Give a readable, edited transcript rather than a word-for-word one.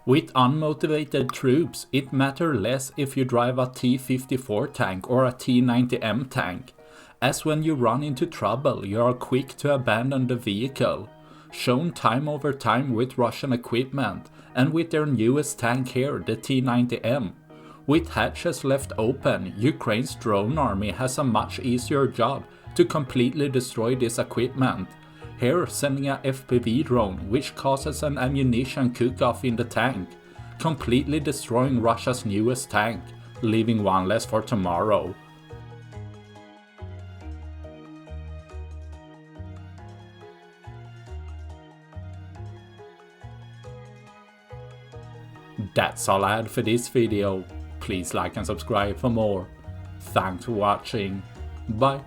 With unmotivated troops, it matters less if you drive a T-54 tank or a T-90M tank, as when you run into trouble you are quick to abandon the vehicle. Shown time over time with Russian equipment, and with their newest tank here, the T-90M. With hatches left open, Ukraine's drone army has a much easier job to completely destroy this equipment. Here sending a FPV drone which causes an ammunition cook-off in the tank, completely destroying Russia's newest tank, leaving one less for tomorrow. That's all I had for this video. Please like and subscribe for more. Thanks for watching. Bye.